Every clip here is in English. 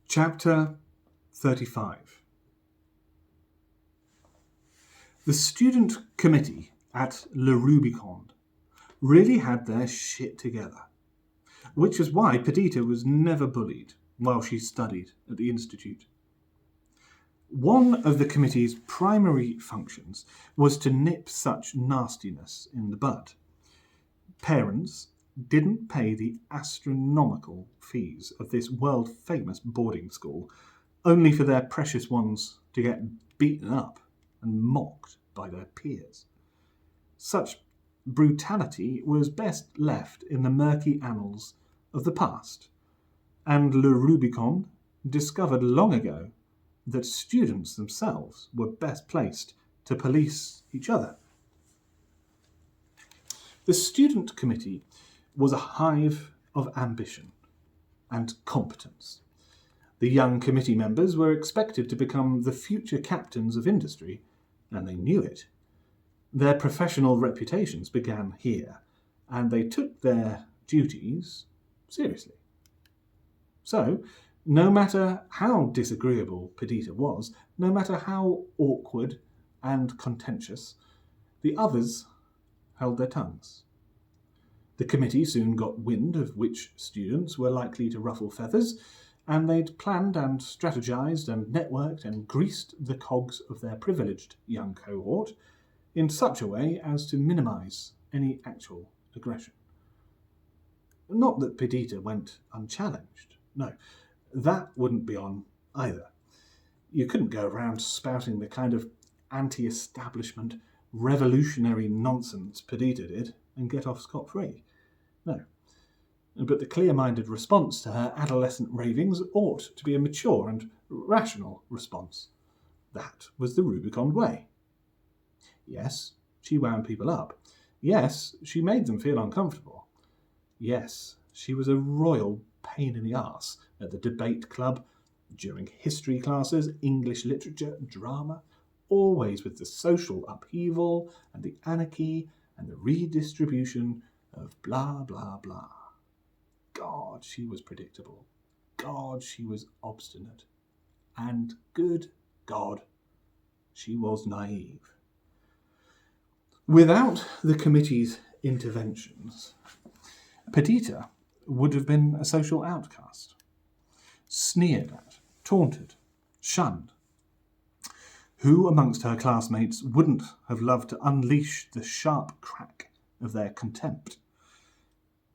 Chapter 35. The student committee at Le Rubicon really had their shit together, which is why Perdita was never bullied while she studied at the institute. One of the committee's primary functions was to nip such nastiness in the bud. Parents didn't pay the astronomical fees of this world-famous boarding school only for their precious ones to get beaten up and mocked by their peers. Such brutality was best left in the murky annals of the past, and Le Rubicon discovered long ago that students themselves were best placed to police each other. The student committee was a hive of ambition and competence. The young committee members were expected to become the future captains of industry, and they knew it. Their professional reputations began here, and they took their duties seriously. So, no matter how disagreeable Perdita was, no matter how awkward and contentious, the others held their tongues. The committee soon got wind of which students were likely to ruffle feathers, and they'd planned and strategized and networked and greased the cogs of their privileged young cohort in such a way as to minimize any actual aggression. Not that Perdita went unchallenged. No, that wouldn't be on either. You couldn't go around spouting the kind of anti-establishment, revolutionary nonsense Perdita did and get off scot-free. No. But the clear-minded response to her adolescent ravings ought to be a mature and rational response. That was the Rubicon way. Yes, she wound people up. Yes, she made them feel uncomfortable. Yes, she was a royal pain in the arse at the debate club, during history classes, English literature, drama, always with the social upheaval and the anarchy and the redistribution of blah, blah, blah. God, she was predictable. God, she was obstinate. And good God, she was naive. Without the committee's interventions, Perdita would have been a social outcast, sneered at, taunted, shunned. Who amongst her classmates wouldn't have loved to unleash the sharp crack of their contempt?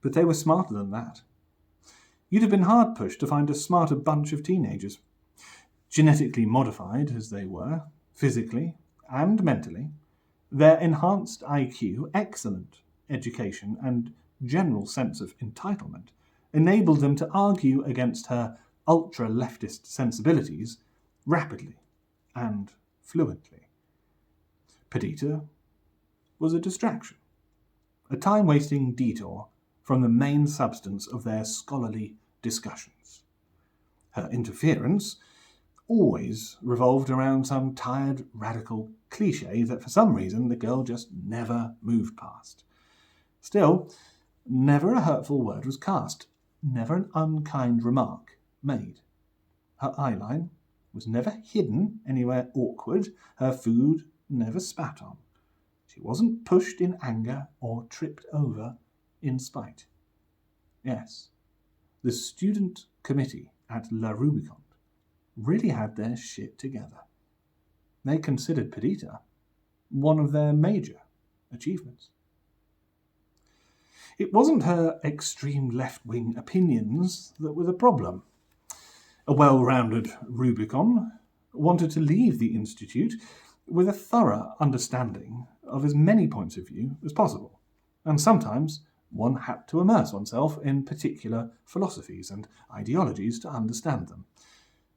But they were smarter than that. You'd have been hard-pushed to find a smarter bunch of teenagers. Genetically modified as they were, physically and mentally, their enhanced IQ, excellent education, and general sense of entitlement enabled them to argue against her ultra-leftist sensibilities rapidly and fluently. Perdita was a distraction, a time-wasting detour from the main substance of their scholarly discussions. Her interference always revolved around some tired, radical cliché that for some reason the girl just never moved past. Still, never a hurtful word was cast, never an unkind remark made. Her eyeline was never hidden anywhere awkward, her food never spat on. She wasn't pushed in anger or tripped over in spite. Yes, the student committee at La Rubicon really had their shit together. They considered Perdita one of their major achievements. It wasn't her extreme left-wing opinions that were the problem. A well-rounded Rubicon wanted to leave the Institute with a thorough understanding of as many points of view as possible, and sometimes one had to immerse oneself in particular philosophies and ideologies to understand them.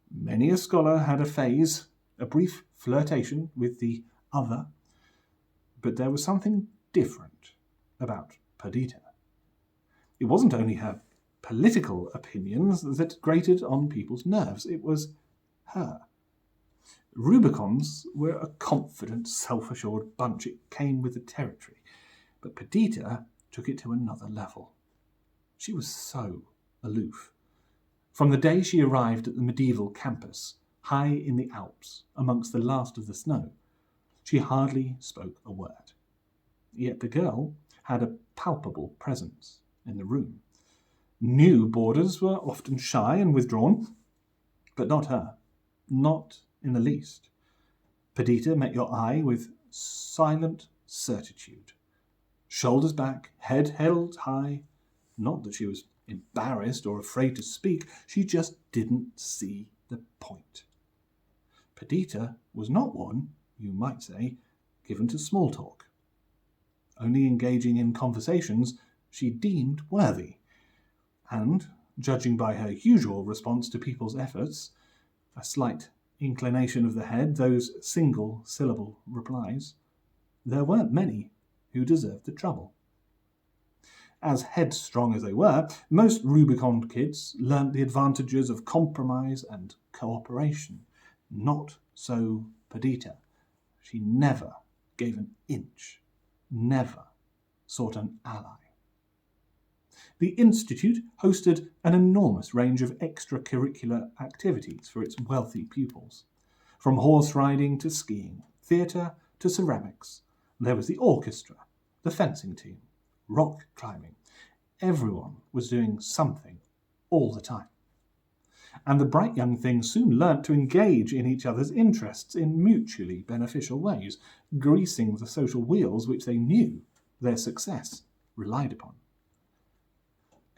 Many a scholar had a phase, a brief flirtation with the other, but there was something different about Perdita. It wasn't only her political opinions that grated on people's nerves, it was her. Rubicons were a confident, self-assured bunch. It came with the territory. But Perdita took it to another level. She was so aloof. From the day she arrived at the medieval campus, high in the Alps, amongst the last of the snow, she hardly spoke a word. Yet the girl had a palpable presence in the room. New boarders were often shy and withdrawn, but not her, not in the least. Perdita met your eye with silent certitude. Shoulders back, head held high. Not that she was embarrassed or afraid to speak, she just didn't see the point. Perdita was not one, you might say, given to small talk. Only engaging in conversations she deemed worthy, and, judging by her usual response to people's efforts, a slight inclination of the head, those single-syllable replies, there weren't many who deserved the trouble. As headstrong as they were, most Rubicon kids learnt the advantages of compromise and cooperation. Not so Perdita. She never gave an inch, never sought an ally. The Institute hosted an enormous range of extracurricular activities for its wealthy pupils. From horse riding to skiing, theatre to ceramics, there was the orchestra, the fencing team, rock climbing. Everyone was doing something all the time. And the bright young things soon learnt to engage in each other's interests in mutually beneficial ways, greasing the social wheels which they knew their success relied upon.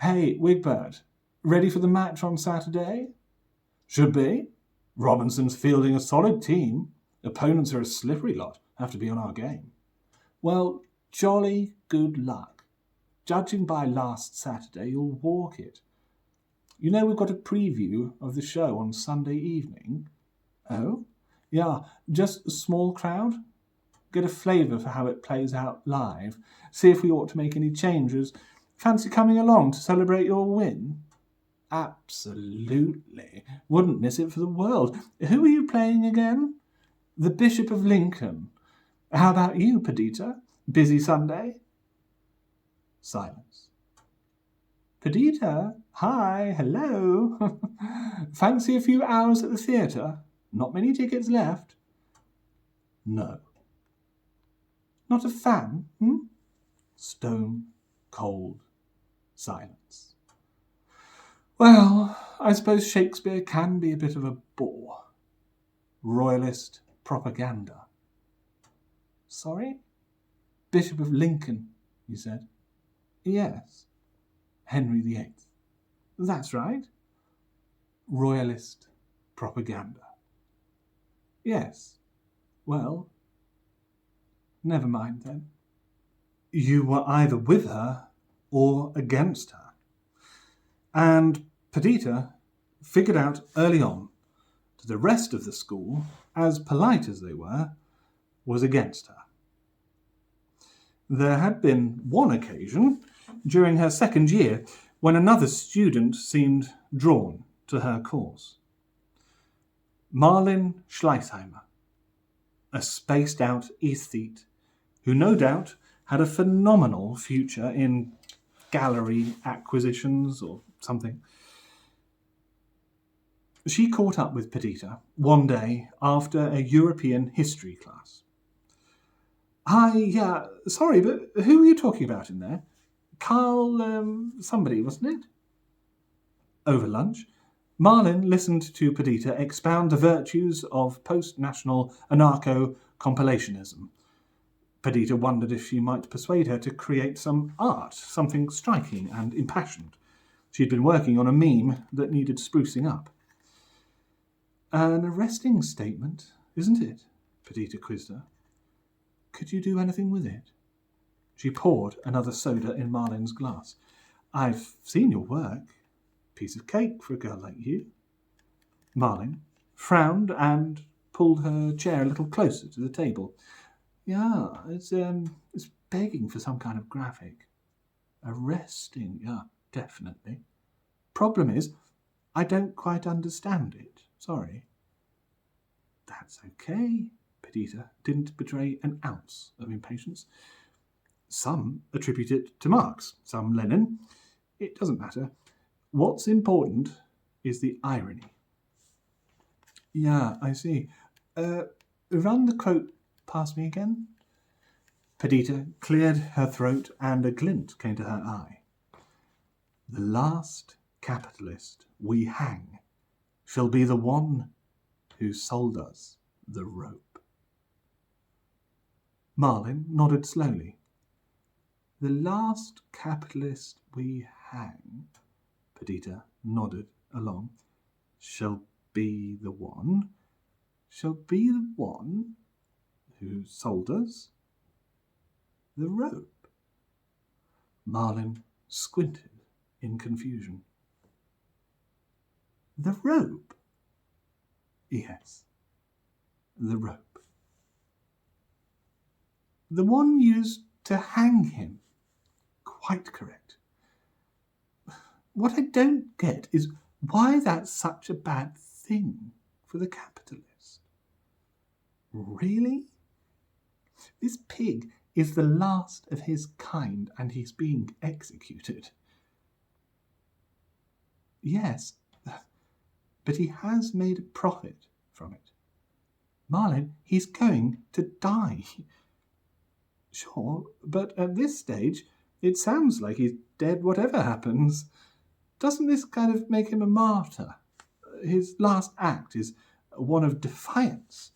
"Hey, Wigbird, ready for the match on Saturday?" "Should be. Robinson's fielding a solid team. Opponents are a slippery lot, have to be on our game." "Well, jolly good luck. Judging by last Saturday, you'll walk it. You know we've got a preview of the show on Sunday evening?" "Oh? Yeah, just a small crowd. Get a flavour for how it plays out live. See if we ought to make any changes. Fancy coming along to celebrate your win?" "Absolutely. Wouldn't miss it for the world. Who are you playing again?" "The Bishop of Lincoln. How about you, Perdita? Busy Sunday?" Silence. "Perdita? Hi, hello. Fancy a few hours at the theatre? Not many tickets left." "No." "Not a fan, Stone cold silence. "Well, I suppose Shakespeare can be a bit of a bore. Royalist propaganda." "Sorry?" "Bishop of Lincoln, you said." "Yes." "Henry VIII. That's right." "Royalist propaganda." "Yes. Well, never mind then." You were either with her or against her. And Perdita figured out early on that the rest of the school, as polite as they were, was against her. There had been one occasion during her second year when another student seemed drawn to her cause. Marlin Schleichheimer, a spaced-out aesthete who no doubt had a phenomenal future in gallery acquisitions or something. She caught up with Perdita one day after a European history class. "Hi, yeah, sorry, but who were you talking about in there? Carl, somebody, wasn't it?" Over lunch, Marlin listened to Perdita expound the virtues of post-national anarcho-compilationism. Perdita wondered if she might persuade her to create some art, something striking and impassioned. She'd been working on a meme that needed sprucing up. "An arresting statement, isn't it?" Perdita quizzed her. "Could you do anything with it?" She poured another soda in Marlin's glass. "I've seen your work. Piece of cake for a girl like you." Marlin frowned and pulled her chair a little closer to the table. "Yeah, it's begging for some kind of graphic. Arresting, yeah, definitely. Problem is, I don't quite understand it. Sorry." "That's okay." Perdita didn't betray an ounce of impatience. "Some attribute it to Marx, some Lenin. It doesn't matter. What's important is the irony. Yeah, I see. Run the quote past me again. Perdita cleared her throat and a glint came to her eye. The last capitalist we hang shall be the one who sold us the rope. Marlin nodded slowly. The last capitalist we hang, Perdita nodded along, shall be the one who sold us the rope. Marlin squinted in confusion. The rope? Yes, the rope. The one used to hang him. Quite correct. What I don't get is why that's such a bad thing for the capitalist. Really? This pig is the last of his kind and he's being executed. Yes, but he has made a profit from it. Marlin, he's going to die. Sure, but at this stage, it sounds like he's dead whatever happens. Doesn't this kind of make him a martyr? His last act is one of defiance.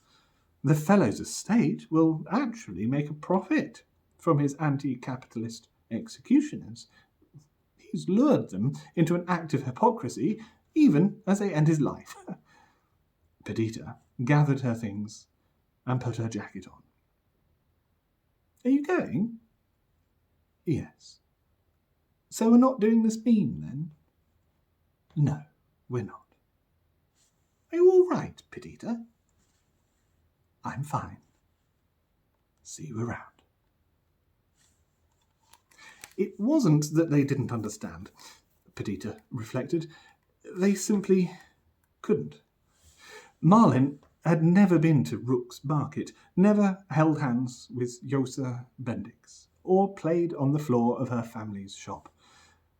The fellow's estate will actually make a profit from his anti-capitalist executioners. He's lured them into an act of hypocrisy, even as they end his life. Perdita gathered her things and put her jacket on. Are you going? Yes. So we're not doing this meme, then? No, we're not. Are you all right, Perdita? I'm fine. See you around. It wasn't that they didn't understand, Perdita reflected. They simply couldn't. Marlin had never been to Rook's Market, never held hands with Yosa Bendix, or played on the floor of her family's shop,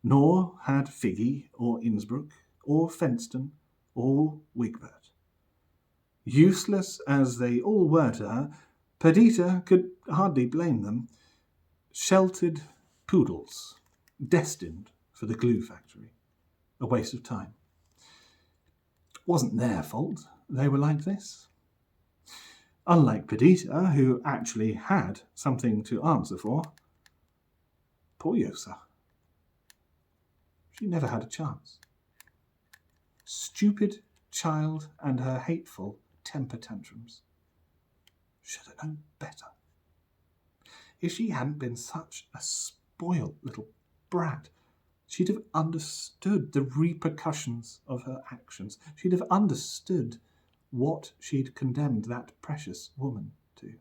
nor had Figgy or Innsbruck or Fenston or Wigbert. Useless as they all were to her, Perdita could hardly blame them. Sheltered poodles, destined for the glue factory. A waste of time. It wasn't their fault they were like this. Unlike Perdita, who actually had something to answer for, poor Yosa. She never had a chance. Stupid child and her hateful temper tantrums. Should have known better. If she hadn't been such a spoiled little brat, she'd have understood the repercussions of her actions. She'd have understood what she'd condemned that precious woman to.